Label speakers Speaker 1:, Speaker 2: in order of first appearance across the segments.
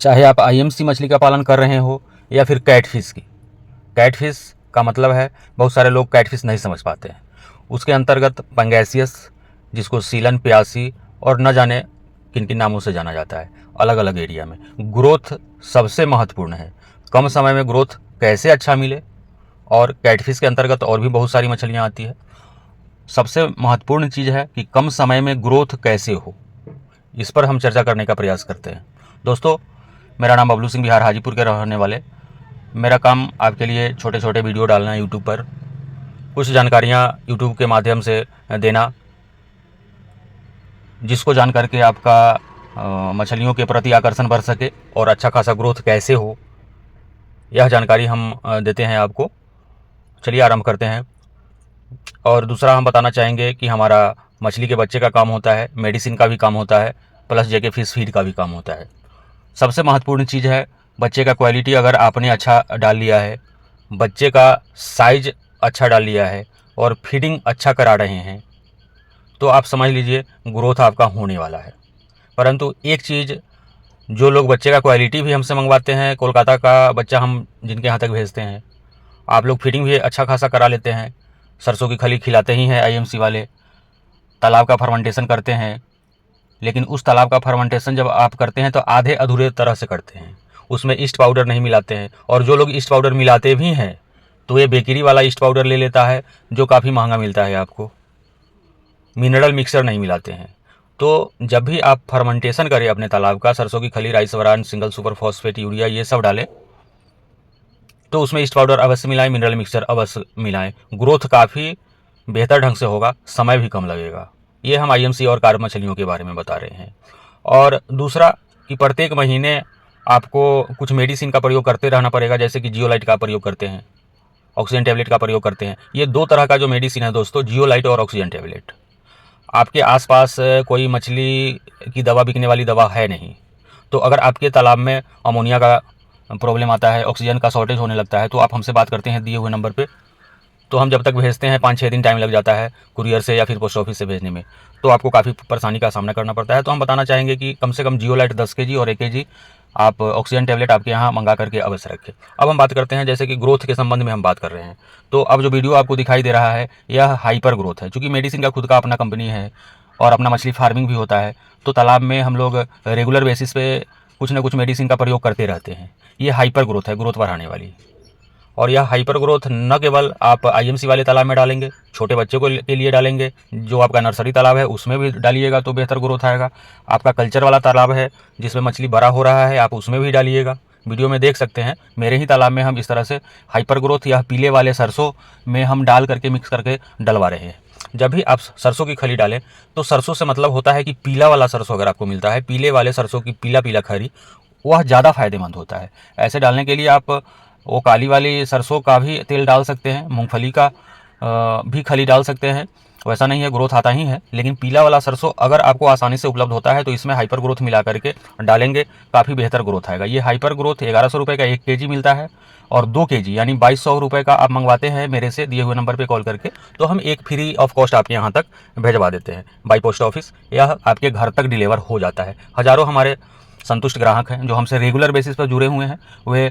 Speaker 1: चाहे आप आईएमसी मछली का पालन कर रहे हो या फिर कैटफिश की। कैटफिश का मतलब है, बहुत सारे लोग कैटफिश नहीं समझ पाते हैं। उसके अंतर्गत पंगैसियस, जिसको सीलन, प्यासी और न जाने किन किन नामों से जाना जाता है, अलग अलग एरिया में ग्रोथ सबसे महत्वपूर्ण है। कम समय में ग्रोथ कैसे अच्छा मिले, और कैटफिश के अंतर्गत और भी बहुत सारी मछलियाँ आती है। सबसे महत्वपूर्ण चीज़ है कि कम समय में ग्रोथ कैसे हो, इस पर हम चर्चा करने का प्रयास करते हैं। दोस्तों, मेरा नाम बबलू सिंह, बिहार हाजीपुर के रहने वाले। मेरा काम आपके लिए छोटे छोटे वीडियो डालना है यूट्यूब पर, कुछ जानकारियाँ यूट्यूब के माध्यम से देना, जिसको जान करके आपका मछलियों के प्रति आकर्षण बढ़ सके और अच्छा खासा ग्रोथ कैसे हो, यह जानकारी हम देते हैं आपको। चलिए आरंभ करते हैं। और दूसरा हम बताना चाहेंगे कि हमारा मछली के बच्चे का काम होता है, मेडिसिन का भी काम होता है, प्लस जेके फिश फीड का भी काम होता है। सबसे महत्वपूर्ण चीज़ है बच्चे का क्वालिटी अगर आपने अच्छा डाल लिया है, बच्चे का साइज अच्छा डाल लिया है और फीडिंग अच्छा करा रहे हैं, तो आप समझ लीजिए ग्रोथ आपका होने वाला है। परंतु एक चीज़, जो लोग बच्चे का क्वालिटी भी हमसे मंगवाते हैं, कोलकाता का बच्चा हम जिनके यहाँ तक भेजते हैं, आप लोग फीडिंग भी अच्छा खासा करा लेते हैं, सरसों की खली खिलाते ही हैं आईएमसी वाले, तालाब का फर्मेंटेशन करते हैं, लेकिन उस तालाब का फर्मेंटेशन जब आप करते हैं तो आधे अधूरे तरह से करते हैं, उसमें ईस्ट पाउडर नहीं मिलाते हैं। और जो लोग ईस्ट पाउडर मिलाते भी हैं तो ये बेकरी वाला ईस्ट पाउडर ले लेता है, जो काफ़ी महंगा मिलता है आपको, मिनरल मिक्सर नहीं मिलाते हैं। तो जब भी आप फर्मेंटेशन करें अपने तालाब का, सरसों की खली, rice bran, single super phosphate, urea, ये सब डालें, तो उसमें ईस्ट पाउडर अवश्य मिलाएं, मिनरल मिक्सचर अवश्य मिलाएं। ग्रोथ काफ़ी बेहतर ढंग से होगा, समय भी कम लगेगा। ये हम आईएमसी और कार्प मछलियों के बारे में बता रहे हैं। और दूसरा कि प्रत्येक महीने आपको कुछ मेडिसिन का प्रयोग करते रहना पड़ेगा, जैसे कि जियोलाइट का प्रयोग करते हैं, ऑक्सीजन टैबलेट का प्रयोग करते हैं। ये दो तरह का जो मेडिसिन है दोस्तों, जियोलाइट और ऑक्सीजन टैबलेट। आपके आसपास कोई मछली की दवा बिकने वाली दवा है नहीं, तो अगर आपके तालाब में अमोनिया का प्रॉब्लम आता है, ऑक्सीजन का शॉर्टेज होने लगता है, तो आप हमसे बात करते हैं दिए हुए नंबर पे। तो हम जब तक भेजते हैं 5-6 दिन टाइम लग जाता है कुरियर से या फिर पोस्ट ऑफिस से भेजने में, तो आपको काफ़ी परेशानी का सामना करना पड़ता है। तो हम बताना चाहेंगे कि कम से कम जियोलाइट 10 kg और 1 kg आप ऑक्सीजन टैबलेट आपके यहाँ मंगा करके अवश्य रखें। अब हम बात करते हैं, जैसे कि ग्रोथ के संबंध में हम बात कर रहे हैं, तो अब जो वीडियो आपको दिखाई दे रहा है यह हाइपर ग्रोथ है। चूँकि मेडिसिन का खुद का अपना कंपनी है और अपना मछली फार्मिंग भी होता है, तो तालाब में हम लोग रेगुलर बेसिस पे कुछ ना कुछ मेडिसिन का प्रयोग करते रहते हैं। ये हाइपर ग्रोथ है, ग्रोथ बढ़ाने वाली। और यह हाइपर ग्रोथ न केवल आप आईएमसी वाले तालाब में डालेंगे, छोटे बच्चे को के लिए डालेंगे, जो आपका नर्सरी तालाब है उसमें भी डालिएगा तो बेहतर ग्रोथ आएगा। आपका कल्चर वाला तालाब है जिसमें मछली बड़ा हो रहा है, आप उसमें भी डालिएगा। वीडियो में देख सकते हैं, मेरे ही तालाब में हम इस तरह से हाइपर ग्रोथ या पीले वाले सरसों में हम डाल करके मिक्स करके डलवा रहे हैं। जब भी आप सरसों की खली डालें, तो सरसों से मतलब होता है कि पीला वाला सरसों अगर आपको मिलता है, पीले वाले सरसों की पीला पीला खरी, वह ज़्यादा फायदेमंद होता है। ऐसे डालने के लिए आप वो काली वाली सरसों का भी तेल डाल सकते हैं, मूंगफली का भी खली डाल सकते हैं, वैसा नहीं है, ग्रोथ आता ही है। लेकिन पीला वाला सरसों अगर आपको आसानी से उपलब्ध होता है तो इसमें हाइपर ग्रोथ मिला करके डालेंगे, काफ़ी बेहतर ग्रोथ आएगा। ये हाइपर ग्रोथ 1100 रुपये का 1 kg मिलता है, और 2 kg यानी 2200 रुपये का आप मंगवाते हैं मेरे से दिए हुए नंबर पर कॉल करके, तो हम एक फ्री ऑफ कॉस्ट आपके यहाँ तक भेजवा देते हैं बाई पोस्ट ऑफिस, यह आपके घर तक डिलीवर हो जाता है। हज़ारों हमारे संतुष्ट ग्राहक हैं जो हमसे रेगुलर बेसिस पर जुड़े हुए हैं, वे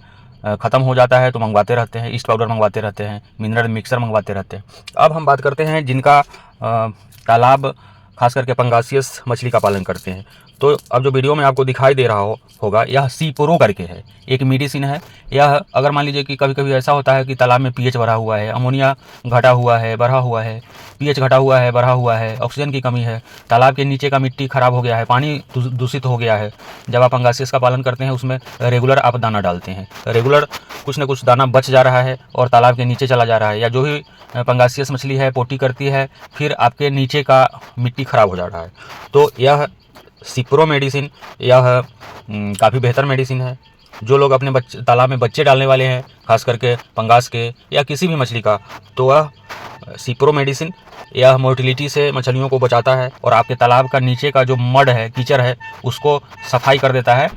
Speaker 1: ख़त्म हो जाता है तो मंगवाते रहते हैं, ईस्ट पाउडर मंगवाते रहते हैं, मिनरल मिक्सर मंगवाते रहते हैं। अब हम बात करते हैं जिनका तालाब खास करके पंगासियस मछली का पालन करते हैं। तो अब जो वीडियो में आपको दिखाई दे रहा होगा, यह सीप्रो करके है, एक मेडिसिन है। यह अगर मान लीजिए कि कभी कभी ऐसा होता है कि तालाब में पीएच बढ़ा हुआ है, अमोनिया घटा हुआ है, बढ़ा हुआ है, पीएच घटा हुआ है, बढ़ा हुआ है, ऑक्सीजन की कमी है, तालाब के नीचे का मिट्टी खराब हो गया है, पानी दूषित हो गया है। जब आप पंगासियस का पालन करते हैं उसमें रेगुलर आप दाना डालते हैं, रेगुलर कुछ न कुछ दाना बच जा रहा है और तालाब के नीचे चला जा रहा है, या जो भी पंगासियस मछली है पोटी करती है, फिर आपके नीचे का मिट्टी खराब हो जा रहा है, तो यह सीप्रो मेडिसिन यह काफ़ी बेहतर मेडिसिन है। जो लोग अपने तालाब में बच्चे डालने वाले हैं, खास करके पंगास के या किसी भी मछली का, तो वह सीप्रो मेडिसिन यह मोर्टिलिटी से मछलियों को बचाता है और आपके तालाब का नीचे का जो मड है, कीचड़ है, उसको सफाई कर देता है।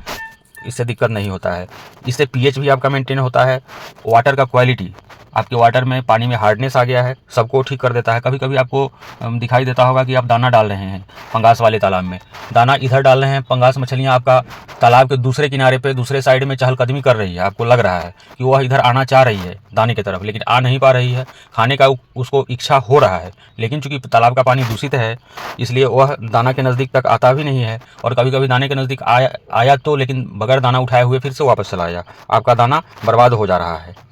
Speaker 1: इससे दिक्कत नहीं होता है। इससे पीएच भी आपका मेंटेन होता है, वाटर का क्वालिटी आपके वाटर में, पानी में हार्डनेस आ गया है, सबको ठीक कर देता है। कभी कभी आपको दिखाई देता होगा कि आप दाना डाल रहे हैं पंगास वाले तालाब में, दाना इधर डाल रहे हैं, पंगास मछलियाँ आपका तालाब के दूसरे किनारे पे, दूसरे साइड में चहलकदमी कर रही है। आपको लग रहा है कि वह इधर आना चाह रही है दाने की तरफ, लेकिन आ नहीं पा रही है। खाने का उसको इच्छा हो रहा है, लेकिन चूंकि तालाब का पानी दूषित है, इसलिए वह दाना के नज़दीक तक आता भी नहीं है। और कभी कभी दाने के नज़दीक आया तो, लेकिन बगैर दाना उठाए हुए फिर से वापस चला आया। आपका दाना बर्बाद हो जा रहा है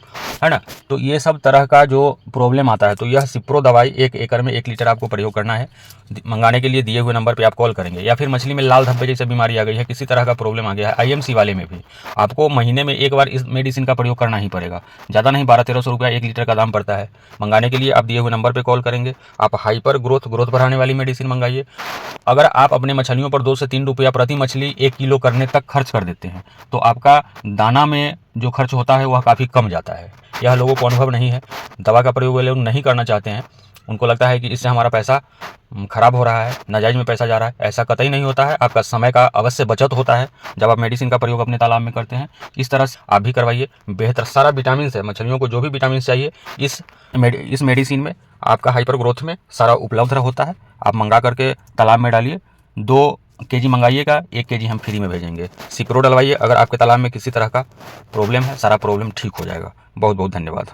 Speaker 1: ना। तो ये सब तरह का जो प्रॉब्लम आता है, तो यह सिप्रो दवाई 1 एकड़ में 1 लीटर आपको प्रयोग करना है। मंगाने के लिए दिए हुए नंबर पे आप कॉल करेंगे। या फिर मछली में लाल धब्बे जैसे बीमारी आ गई है, किसी तरह का प्रॉब्लम आ गया है, IMC वाले में भी आपको महीने में 1 बार इस मेडिसिन का प्रयोग करना ही पड़ेगा। ज़्यादा नहीं, 1200-1300 रुपया 1 लीटर का दाम पड़ता है। मंगाने के लिए आप दिए हुए नंबर पर कॉल करेंगे। आप हाइपर ग्रोथ बढ़ाने वाली मेडिसिन मंगाइए। अगर आप अपने मछलियों पर 2 से 3 रुपया प्रति मछली 1 किलो करने तक खर्च कर देते हैं, तो आपका दाना में जो खर्च होता है वह काफ़ी कम जाता है। यह लोगों को अनुभव नहीं है। दवा का प्रयोग वे लोग नहीं करना चाहते हैं। उनको लगता है कि इससे हमारा पैसा खराब हो रहा है, नाजायज़ में पैसा जा रहा है। ऐसा कतई नहीं होता है। आपका समय का अवश्य बचत होता है जब आप मेडिसिन का प्रयोग अपने तालाब में करते हैं। इस तरह से आप भी करवाइए। बेहतर सारा विटामिन है, मछलियों को जो भी विटामिन चाहिए इस मेडिसिन में, आपका हाइपर ग्रोथ में सारा उपलब्ध होता है। आप मंगा करके तालाब में डालिए। 2 केजी मंगाइएगा, 1 केजी हम फ्री में भेजेंगे। सिप्रो डलवाइए। अगर आपके तालाब में किसी तरह का प्रॉब्लम है, सारा प्रॉब्लम ठीक हो जाएगा। बहुत बहुत धन्यवाद।